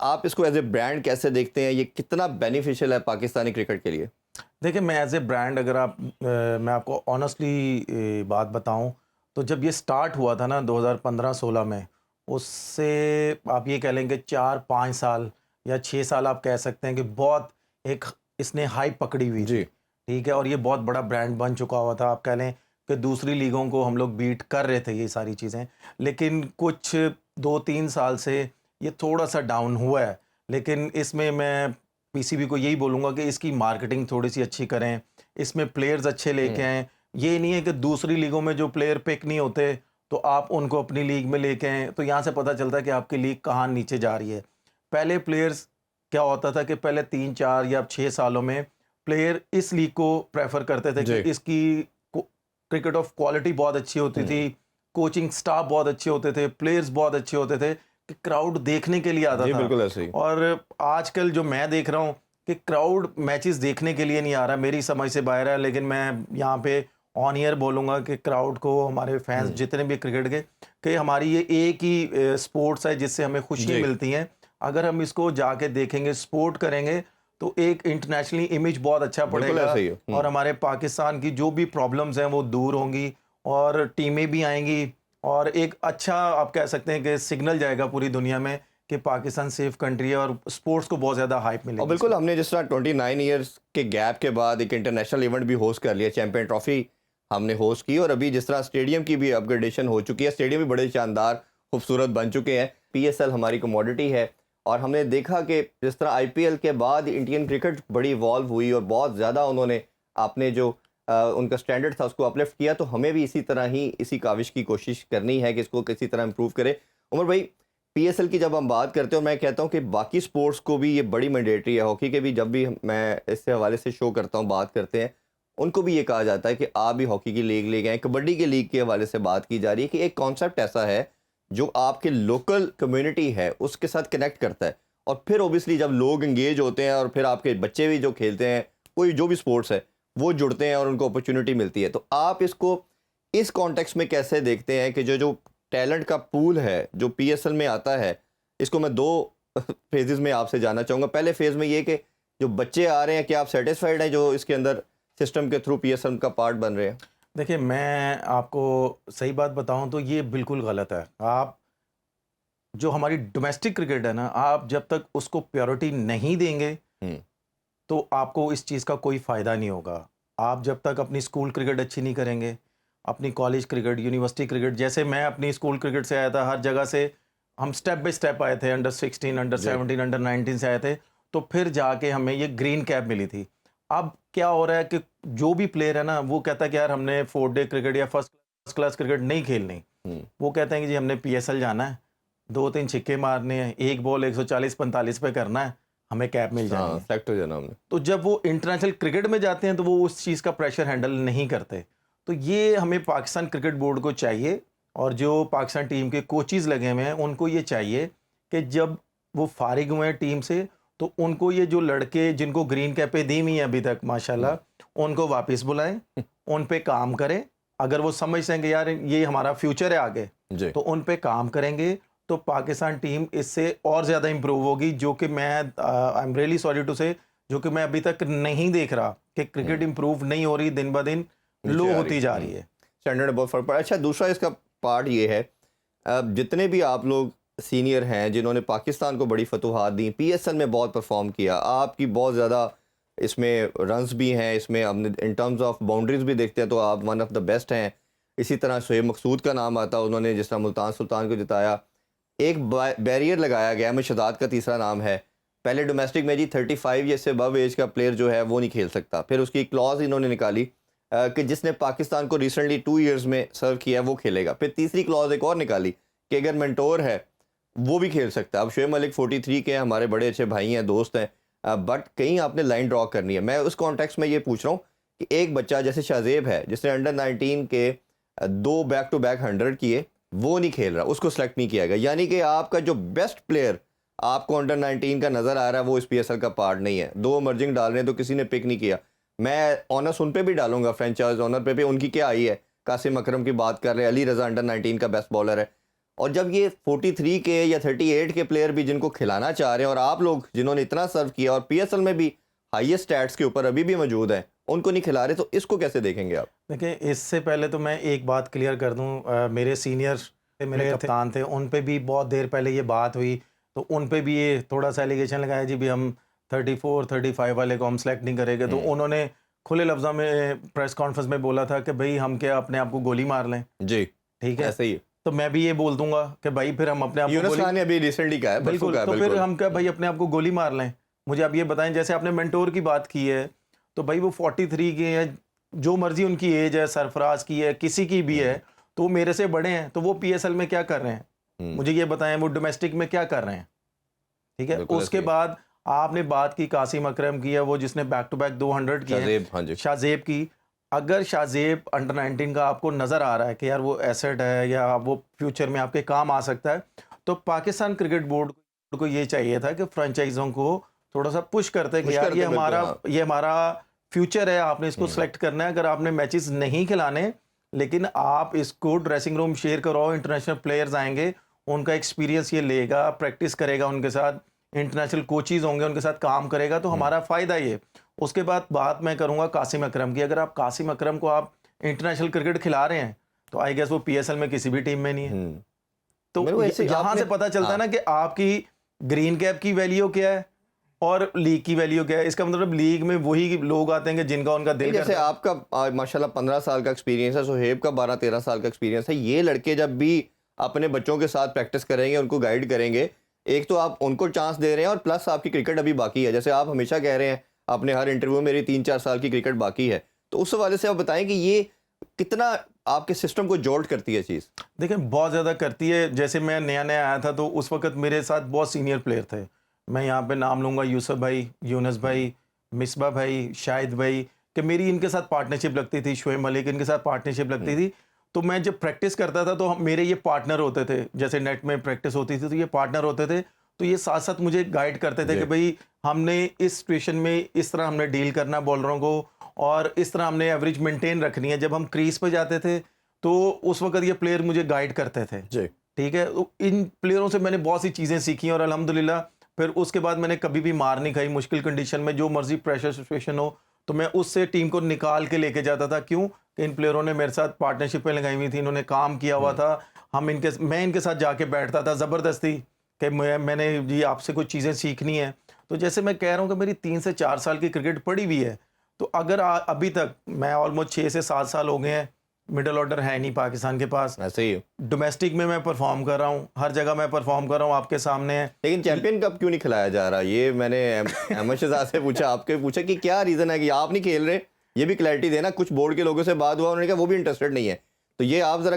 आप इसको as a brand कैसे देखते हैं, ये कितना बेनिफिशियल है पाकिस्तानी क्रिकेट के लिए? देखिए, मैं एज ए ब्रांड अगर मैं आपको ऑनेस्टली बात बताऊं, तो जब ये स्टार्ट हुआ था ना 2015-16 में, उससे आप ये कह लेंगे 4-5 साल या 6 साल आप कह सकते हैं कि बहुत एक इसने हाइप पकड़ी हुई थी। जी। ठीक है, और ये बहुत बड़ा ब्रांड बन चुका हुआ था। आप कह लें कि दूसरी लीगों को हम लोग बीट कर रहे थे ये सारी चीज़ें, लेकिन कुछ 2-3 साल से ये थोड़ा सा डाउन हुआ है। लेकिन इसमें मैं पीसीबी को यही बोलूँगा कि इसकी मार्केटिंग थोड़ी सी अच्छी करें, इसमें प्लेयर्स अच्छे लेके आएँ। ये नहीं है कि दूसरी लीगों में जो प्लेयर पिक नहीं होते तो आप उनको अपनी लीग में लेके आएँ, तो यहाँ से पता चलता है कि आपकी लीग कहाँ नीचे जा रही है। पहले प्लेयर्स क्या होता था कि पहले 3-4 या 6 सालों में प्लेयर इस लीग को प्रेफ़र करते थे कि जी। इसकी को क्रिकेट ऑफ क्वालिटी बहुत अच्छी होती हुँ। थी, कोचिंग स्टाफ बहुत अच्छे होते थे, प्लेयर्स बहुत अच्छे होते थे कि क्राउड देखने के लिए आता जी, था। बिल्कुल ऐसे ही। और आजकल जो मैं देख रहा हूँ कि क्राउड मैचेस देखने के लिए नहीं आ रहा, मेरी समझ से बाहर है। लेकिन मैं यहाँ पे ऑन ईयर बोलूँगा कि क्राउड को, हमारे फैंस हुँ। जितने भी क्रिकेट के, कि हमारी ये एक ही स्पोर्ट्स है जिससे हमें खुशियाँ जी, मिलती हैं। अगर हम इसको जाके देखेंगे, सपोर्ट करेंगे, तो एक इंटरनेशनली इमेज बहुत अच्छा बिल्कुल पड़ेगा ऐसे ही है। हुँ। और हमारे पाकिस्तान की जो भी प्रॉब्लम्स हैं वो दूर होंगी और टीमें भी आएँगी और एक अच्छा आप कह सकते हैं कि सिग्नल जाएगा पूरी दुनिया में कि पाकिस्तान सेफ कंट्री है और स्पोर्ट्स को बहुत ज़्यादा हाइप और मिलेगी बिल्कुल इसमें। हमने जिस तरह 29 ईयर्स के गैप के बाद एक इंटरनेशनल इवेंट भी होस्ट कर लिया, चैंपियन ट्रॉफी हमने होस्ट की, और अभी जिस तरह स्टेडियम की भी अपग्रेडेशन हो चुकी है, स्टेडियम भी बड़े शानदार खूबसूरत बन चुके हैं। पीएसएल हमारी कमोडिटी है, और हमने देखा कि जिस तरह आईपीएल के बाद इंडियन क्रिकेट बड़ी इवॉल्व हुई और बहुत ज़्यादा उन्होंने आपने जो उनका स्टैंडर्ड था उसको अपलिफ्ट किया, तो हमें भी इसी तरह ही इसी काविश की कोशिश करनी है कि इसको किसी तरह इम्प्रूव करें। उमर भाई, पीएसएल की जब हम बात करते हैं, और मैं कहता हूं कि बाकी स्पोर्ट्स को भी ये बड़ी मैंडेटरी है, हॉकी के भी जब भी मैं इससे हवाले से शो करता हूं, बात करते हैं, उनको भी ये कहा जाता है कि आप भी हॉकी की लीग ले गए, कबड्डी की लीग के हवाले से बात की जा रही है कि एक कॉन्सेप्ट ऐसा है जो आपके लोकल कम्युनिटी है उसके साथ कनेक्ट करता है, और फिर ओबियसली जब लोग इंगेज होते हैं और फिर आपके बच्चे भी जो खेलते हैं, कोई जो भी स्पोर्ट्स है, वो जुड़ते हैं और उनको अपॉर्चुनिटी मिलती है। तो आप इसको इस कॉन्टेक्स्ट में कैसे देखते हैं कि जो जो टैलेंट का पूल है जो पीएसएल में आता है, इसको मैं दो फेजेस में आपसे जानना चाहूँगा। पहले फेज़ में ये कि जो बच्चे आ रहे हैं, क्या आप सेटिस्फाइड हैं जो इसके अंदर सिस्टम के थ्रू पीएसएल का पार्ट बन रहे हैं? देखिए, मैं आपको सही बात बताऊं तो ये बिल्कुल गलत है। आप जो हमारी डोमेस्टिक क्रिकेट है ना, आप जब तक उसको प्रायोरिटी नहीं देंगे हुँ। तो आपको इस चीज़ का कोई फ़ायदा नहीं होगा। आप जब तक अपनी स्कूल क्रिकेट अच्छी नहीं करेंगे, अपनी कॉलेज क्रिकेट, यूनिवर्सिटी क्रिकेट, जैसे मैं अपनी स्कूल क्रिकेट से आया था, हर जगह से हम स्टेप बाय स्टेप आए थे, अंडर 16, अंडर जी। 17, अंडर 19 से आए थे, तो फिर जाके हमें ये ग्रीन कैप मिली थी। अब क्या हो रहा है कि जो भी प्लेयर है ना, वो कहता है कि यार हमने 4 डे क्रिकेट या फर्स्ट क्लास क्रिकेट नहीं खेलनी। हुँ। वो कहते हैं कि जी हमने पीएसएल जाना है, 2-3 छक्के मारने हैं, 1 बॉल 140-45 पे करना है, हमें कैप मिल जानी हाँ, है। सेलेक्ट हो जाना हमने। तो जब वो इंटरनेशनल क्रिकेट में जाते हैं तो वो उस चीज़ का प्रेशर हैंडल नहीं करते। तो ये हमें पाकिस्तान क्रिकेट बोर्ड को चाहिए और जो पाकिस्तान टीम के कोचेज़ लगे हुए हैं उनको ये चाहिए कि जब वो फारिग हुए हैं टीम से, तो उनको ये जो लड़के जिनको ग्रीन कैपें दी हुई हैं अभी तक हुँ। माशाल्लाह, उनको वापस बुलाएँ, उन पे काम करें। अगर वो समझते हैं कि यार ये हमारा फ्यूचर है आगे, जी। तो उन पे काम करेंगे तो पाकिस्तान टीम इससे और ज़्यादा इम्प्रूव होगी, जो कि मैं I am really sorry to say, जो कि मैं अभी तक नहीं देख रहा कि क्रिकेट हुँ। इम्प्रूव नहीं हो रही, दिन ब दिन नीचे लो आ रही होती है। जा हुँ। रही है। स्टैंडर्ड बहुत फ़र्क पड़ा। अच्छा, दूसरा इसका पार्ट ये है, जितने भी आप लोग सीनियर हैं जिन्होंने पाकिस्तान को बड़ी फतूहात दी, पीएसएल में बहुत परफॉर्म किया, आपकी बहुत ज़्यादा इसमें रन्स भी हैं, इसमें हमने इन टर्म्स ऑफ बाउंड्रीज भी देखते हैं तो आप वन ऑफ द बेस्ट हैं। इसी तरह शोएब मकसूद का नाम आता है, उन्होंने जिस तरह मुल्तान सुल्तान को जिताया, एक बैरियर लगाया गया। अहमद शहजाद का तीसरा नाम है। पहले डोमेस्टिक में जी 35 या इससे अबव एज का प्लेयर जो है वो नहीं खेल सकता। फिर उसकी क्लॉज इन्होंने निकाली कि जिसने पाकिस्तान को रिसेंटली 2 इयर्स में सर्व किया है वो खेलेगा। फिर तीसरी क्लॉज एक और निकाली कि अगर मेंटोर है वो भी खेल सकता है। अब शोएब मलिक 43 के हैं, हमारे बड़े अच्छे भाई हैं, दोस्त हैं, बट कहीं आपने लाइन ड्रॉ करनी है। मैं उस कॉन्टेक्स्ट में ये पूछ रहा हूँ कि एक बच्चा जैसे शाहजेब है जिसने अंडर 19 के 2 बैक टू बैक 100 किए, वो नहीं खेल रहा, उसको सेलेक्ट नहीं किया गया। यानी कि आपका जो बेस्ट प्लेयर आपको अंडर 19 का नज़र आ रहा है वो इस पीएसएल का पार्ट नहीं है। 2 इमर्जिंग डाल रहे हैं तो किसी ने पिक नहीं किया। मैं ऑनर्स उन पे भी डालूंगा, फ्रेंचाइज ऑनर पे भी उनकी क्या आई है। कासिम अकरम की बात कर रहे हैं, अली रज़ा अंडर 19 का बेस्ट बॉलर है। और जब ये 43 के या 38 के प्लेयर भी जिनको खिलाना चाह रहे हैं और आप लोग जिन्होंने इतना सर्व किया और पीएसएल में भी हाईएस्ट स्टैट्स के ऊपर अभी भी मौजूद हैं, उनको नहीं खिला रहे, तो इसको कैसे देखेंगे आप? देखिए, इससे पहले तो मैं एक बात क्लियर कर दूं, मेरे सीनियर मेरे कप्तान थे, उन पे भी बहुत देर पहले ये बात हुई, तो उन पे भी ये थोड़ा सा एलिगेशन लगाया जी भी हम 34 35 वाले को हम सेलेक्ट नहीं करेंगे। तो उन्होंने खुले लफ्ज़ों में प्रेस कॉन्फ्रेंस में बोला था कि भाई हम क्या अपने आप को गोली मार लें? जी, ठीक है, ऐसे ही। तो मैं भी ये बोल दूंगा कि भाई फिर हम अपने आप को यूनुस गोली, खान ने अभी रिसेंटली कहा है, परसों बिल्कुल, कहा है, तो फिर बिल्कुल। हम क्या भाई अपने आप को गोली मार लें? मुझे आप ये बताएं, जैसे आपने मेंटोर की बात की है, तो भाई वो 43 के हैं, जो मर्जी उनकी एज है, सरफराज की है, किसी की भी है, तो वो मेरे से बड़े हैं, तो वो पीएसएल में क्या कर रहे हैं? मुझे ये बताएं, वो डोमेस्टिक में क्या कर रहे हैं? ठीक है, बिल्कुल उसके ऐसे ही। बाद आपने बात की कासिम अकरम की है, वो जिसने बैक टू बैक 200 किए हैं, शाहजेब, हाँ जी। शाहजेब की। अगर शाहजेब अंडर 19 का आपको नज़र आ रहा है कि यार वो एसेट है या वो फ्यूचर में आपके काम आ सकता है, तो पाकिस्तान क्रिकेट बोर्ड को ये चाहिए था कि फ्रेंचाइजों को थोड़ा सा पुश करते कि पुश यार करते, बिल्कुल, ये हमारा फ्यूचर है, आपने इसको सेलेक्ट करना है। अगर आपने मैचेस नहीं खिलाने, लेकिन आप इसको ड्रेसिंग रूम शेयर कराओ, इंटरनेशनल प्लेयर्स आएंगे, उनका एक्सपीरियंस ये लेगा, प्रैक्टिस करेगा उनके साथ, इंटरनेशनल कोचेज होंगे उनके साथ काम करेगा, तो हमारा फ़ायदा ये। उसके बाद बात मैं करूंगा कासिम अकरम की। अगर आप कासिम अकरम को आप इंटरनेशनल क्रिकेट खिला रहे हैं, तो आई गेस वो पीएसएल में किसी भी टीम में नहीं है। तो मेरे को ऐसे यहाँ आपने- से पता चलता है ना कि आपकी ग्रीन कैप की वैल्यू क्या है और लीग की वैल्यू क्या है। इसका मतलब लीग में वही लोग आते हैं कि जिनका उनका दिल जैसे करता है। आपका माशाल्लाह 15 साल का एक्सपीरियंस है, सुहेब का 12-13 साल का एक्सपीरियंस है। ये लड़के जब भी अपने बच्चों के साथ प्रैक्टिस करेंगे, उनको गाइड करेंगे, एक तो आप उनको चांस दे रहे हैं और प्लस आपकी क्रिकेट अभी बाकी है। जैसे आप हमेशा कह रहे हैं अपने हर इंटरव्यू में, मेरी 3-4 साल की क्रिकेट बाकी है, तो उस हवाले से आप बताएं कि ये कितना आपके सिस्टम को जोल्ट करती है चीज़? देखिए, बहुत ज़्यादा करती है। जैसे मैं नया नया आया था, तो उस वक्त मेरे साथ बहुत सीनियर प्लेयर थे। मैं यहाँ पे नाम लूँगा यूसुफ भाई, यूनुस भाई, मिसबा भाई, शाहिद भाई, कि मेरी इनके साथ पार्टनरशिप लगती थी, शोएब मलिक, इनके साथ पार्टनरशिप लगती थी। तो मैं जब प्रैक्टिस करता था, तो मेरे ये पार्टनर होते थे। जैसे नेट में प्रैक्टिस होती थी, तो ये पार्टनर होते थे, तो ये साथ साथ मुझे गाइड करते थे कि भाई हमने इस सिचुएशन में इस तरह हमने डील करना बॉलरों को, और इस तरह हमने एवरेज मेंटेन रखनी है। जब हम क्रीज पे जाते थे, तो उस वक्त ये प्लेयर मुझे गाइड करते थे। जी, ठीक है, तो इन प्लेयरों से मैंने बहुत सी चीज़ें सीखी, और अल्हम्दुलिल्लाह फिर उसके बाद मैंने कभी भी मार नहीं खाई। मुश्किल कंडीशन में जो मर्जी प्रेशर सिचुएशन हो, तो मैं उससे टीम को निकाल के लेके जाता था। क्यों कि इन प्लेयरों ने मेरे साथ पार्टनरशिप पे लगाई हुई थी, इन्होंने काम किया हुआ था। मैं इनके साथ जाके बैठता था ज़बरदस्ती कि मैंने जी आपसे कुछ चीज़ें सीखनी है। तो जैसे मैं कह रहा हूँ कि मेरी 3 से 4 साल की क्रिकेट पड़ी हुई है, तो अगर अभी तक मैं ऑलमोस्ट 6 से 7 साल हो गए हैं, मिडिल ऑर्डर है नहीं पाकिस्तान के पास। ऐसे ही। डोमेस्टिक में मैं परफॉर्म कर रहा हूँ, हर जगह मैं परफॉर्म कर रहा हूँ, आपके सामने है। लेकिन चैंपियन कप क्यों नहीं खिलाया जा रहा? ये मैंने अहमद शहजाद से पूछा, आपके पूछा कि क्या रीज़न है कि आप नहीं खेल रहे, ये भी क्लैरिटी देना। कुछ बोर्ड के लोगों से बात हुआ, उन्होंने कहा वो भी इंटरेस्टेड नहीं है। तो ये आप ज़रा